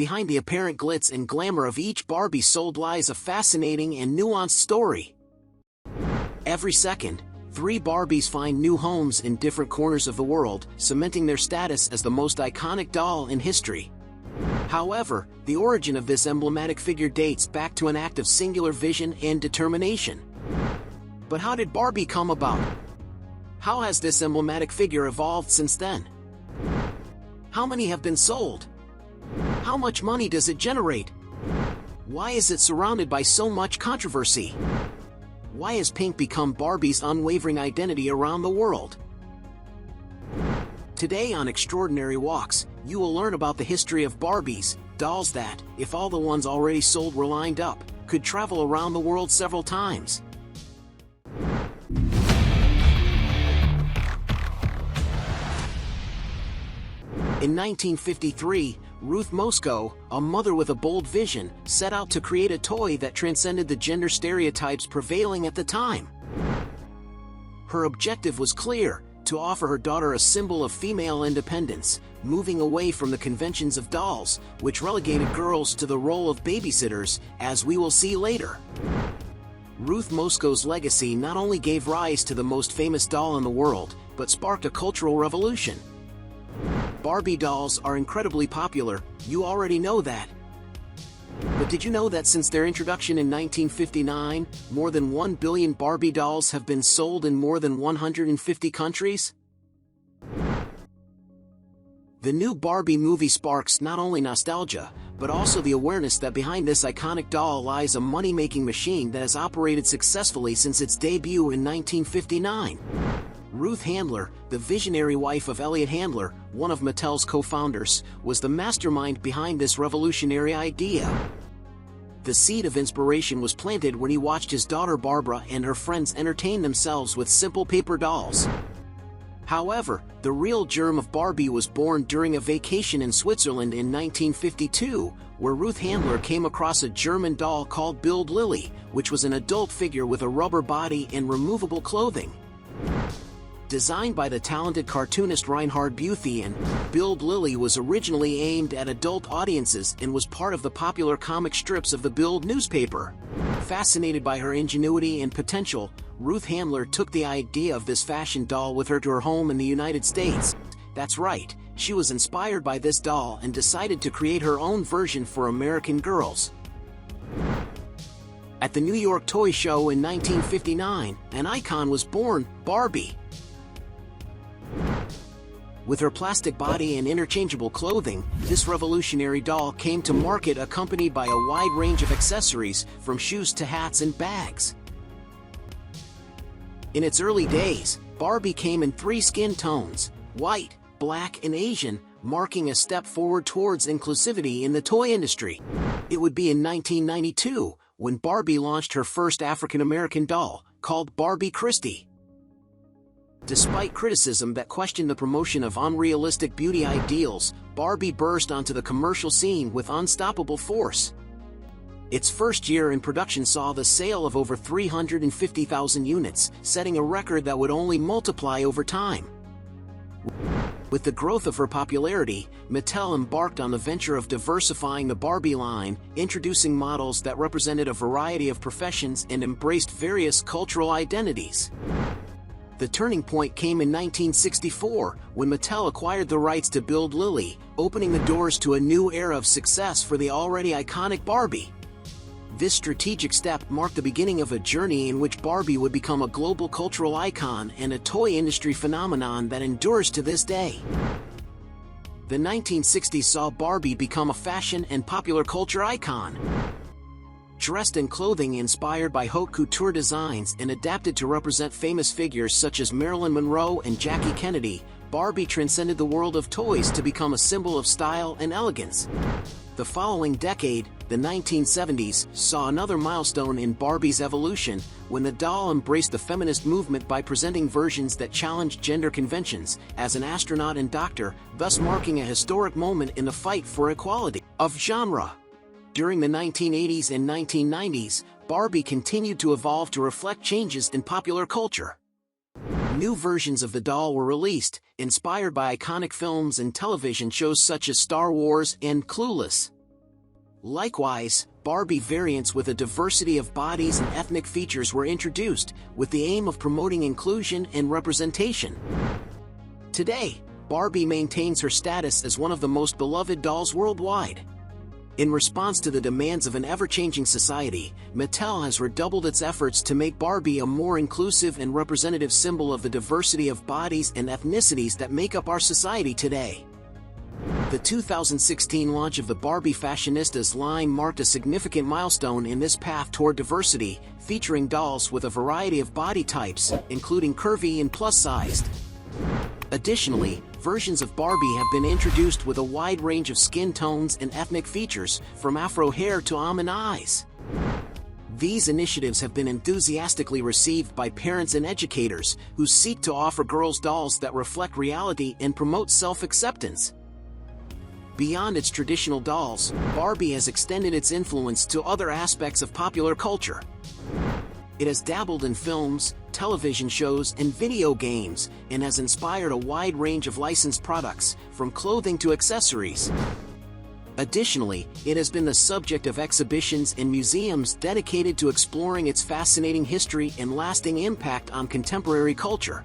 behind the apparent glitz and glamour of each Barbie sold lies a fascinating and nuanced story. Every second, 3 Barbies find new homes in different corners of the world, cementing their status as the most iconic doll in history. However, the origin of this emblematic figure dates back to an act of singular vision and determination. But how did Barbie come about? How has this emblematic figure evolved since then? How many have been sold? How much money does it generate? Why is it surrounded by so much controversy? Why has pink become Barbie's unwavering identity around the world? Today on Extraordinary Walks, you will learn about the history of Barbies, dolls that, if all the ones already sold were lined up, could travel around the world several times. In 1953, Ruth Moscow, a mother with a bold vision, set out to create a toy that transcended the gender stereotypes prevailing at the time. Her objective was clear: to offer her daughter a symbol of female independence, moving away from the conventions of dolls, which relegated girls to the role of babysitters, as we will see later. Ruth Moscow's legacy not only gave rise to the most famous doll in the world, but sparked a cultural revolution. Barbie dolls are incredibly popular, you already know that. But did you know that since their introduction in 1959, more than 1 billion Barbie dolls have been sold in more than 150 countries? The new Barbie movie sparks not only nostalgia, but also the awareness that behind this iconic doll lies a money-making machine that has operated successfully since its debut in 1959. Ruth Handler, the visionary wife of Elliot Handler, one of Mattel's co-founders, was the mastermind behind this revolutionary idea. The seed of inspiration was planted when he watched his daughter Barbara and her friends entertain themselves with simple paper dolls. However, the real germ of Barbie was born during a vacation in Switzerland in 1952, where Ruth Handler came across a German doll called Bild Lilly, which was an adult figure with a rubber body and removable clothing. Designed by the talented cartoonist Reinhard Buthien, Bild Lilly was originally aimed at adult audiences and was part of the popular comic strips of the Bild newspaper. Fascinated by her ingenuity and potential, Ruth Handler took the idea of this fashion doll with her to her home in the United States. That's right, she was inspired by this doll and decided to create her own version for American girls. At the New York Toy Show in 1959, an icon was born, Barbie. With her plastic body and interchangeable clothing, this revolutionary doll came to market accompanied by a wide range of accessories, from shoes to hats and bags. In its early days, Barbie came in 3 skin tones: white, black, and Asian, marking a step forward towards inclusivity in the toy industry. It would be in 1992 when Barbie launched her first African-American doll, called Barbie Christie. Despite criticism that questioned the promotion of unrealistic beauty ideals, Barbie burst onto the commercial scene with unstoppable force. Its first year in production saw the sale of over 350,000 units, setting a record that would only multiply over time. With the growth of her popularity, Mattel embarked on the venture of diversifying the Barbie line, introducing models that represented a variety of professions and embraced various cultural identities. The turning point came in 1964, when Mattel acquired the rights to Bild Lilly, opening the doors to a new era of success for the already iconic Barbie. This strategic step marked the beginning of a journey in which Barbie would become a global cultural icon and a toy industry phenomenon that endures to this day. The 1960s saw Barbie become a fashion and popular culture icon. Dressed in clothing inspired by haute couture designs and adapted to represent famous figures such as Marilyn Monroe and Jackie Kennedy, Barbie transcended the world of toys to become a symbol of style and elegance. The following decade, the 1970s, saw another milestone in Barbie's evolution, when the doll embraced the feminist movement by presenting versions that challenged gender conventions, as an astronaut and doctor, thus marking a historic moment in the fight for equality of genre. During the 1980s and 1990s, Barbie continued to evolve to reflect changes in popular culture. New versions of the doll were released, inspired by iconic films and television shows such as Star Wars and Clueless. Likewise, Barbie variants with a diversity of bodies and ethnic features were introduced, with the aim of promoting inclusion and representation. Today, Barbie maintains her status as one of the most beloved dolls worldwide. In response to the demands of an ever-changing society, Mattel has redoubled its efforts to make Barbie a more inclusive and representative symbol of the diversity of bodies and ethnicities that make up our society today. The 2016 launch of the Barbie Fashionistas line marked a significant milestone in this path toward diversity, featuring dolls with a variety of body types, including curvy and plus-sized. Additionally, versions of Barbie have been introduced with a wide range of skin tones and ethnic features, from afro hair to almond eyes. These initiatives have been enthusiastically received by parents and educators, who seek to offer girls dolls that reflect reality and promote self-acceptance. Beyond its traditional dolls, Barbie has extended its influence to other aspects of popular culture. It has dabbled in films, television shows, and video games, and has inspired a wide range of licensed products, from clothing to accessories. Additionally, it has been the subject of exhibitions and museums dedicated to exploring its fascinating history and lasting impact on contemporary culture.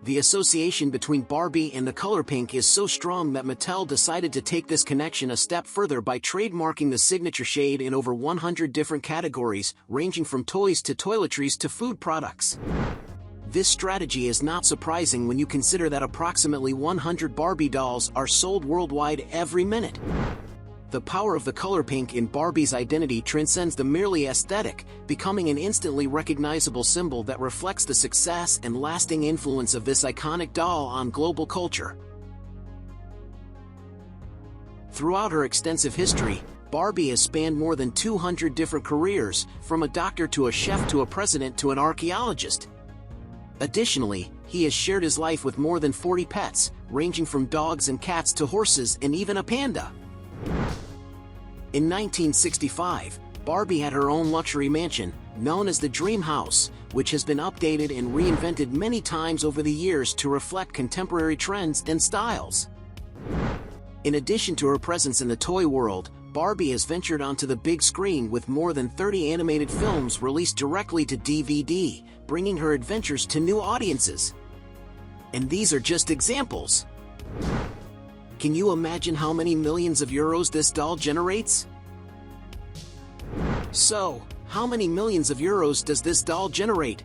The association between Barbie and the color pink is so strong that Mattel decided to take this connection a step further by trademarking the signature shade in over 100 different categories, ranging from toys to toiletries to food products. This strategy is not surprising when you consider that approximately 100 Barbie dolls are sold worldwide every minute. The power of the color pink in Barbie's identity transcends the merely aesthetic, becoming an instantly recognizable symbol that reflects the success and lasting influence of this iconic doll on global culture. Throughout her extensive history, Barbie has spanned more than 200 different careers, from a doctor to a chef to a president to an archaeologist. Additionally, he has shared his life with more than 40 pets, ranging from dogs and cats to horses and even a panda. In 1965, Barbie had her own luxury mansion, known as the Dream House, which has been updated and reinvented many times over the years to reflect contemporary trends and styles. In addition to her presence in the toy world, Barbie has ventured onto the big screen with more than 30 animated films released directly to DVD, bringing her adventures to new audiences. And these are just examples. Can you imagine how many millions of euros this doll generates? So, how many millions of euros does this doll generate?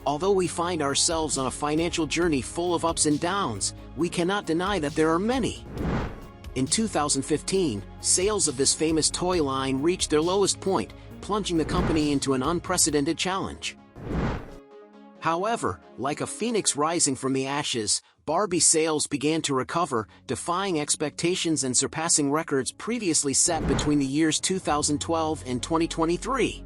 Although we find ourselves on a financial journey full of ups and downs, we cannot deny that there are many. In 2015, sales of this famous toy line reached their lowest point, plunging the company into an unprecedented challenge. However, like a phoenix rising from the ashes, Barbie sales began to recover, defying expectations and surpassing records previously set between the years 2012 and 2023.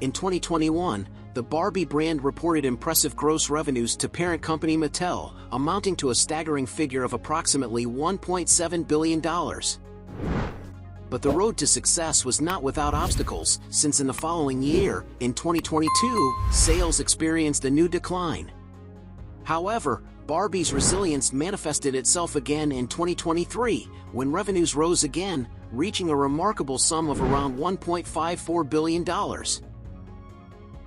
In 2021, the Barbie brand reported impressive gross revenues to parent company Mattel, amounting to a staggering figure of approximately $1.7 billion. But the road to success was not without obstacles, since in the following year, in 2022, sales experienced a new decline. However, Barbie's resilience manifested itself again in 2023, when revenues rose again, reaching a remarkable sum of around $1.54 billion.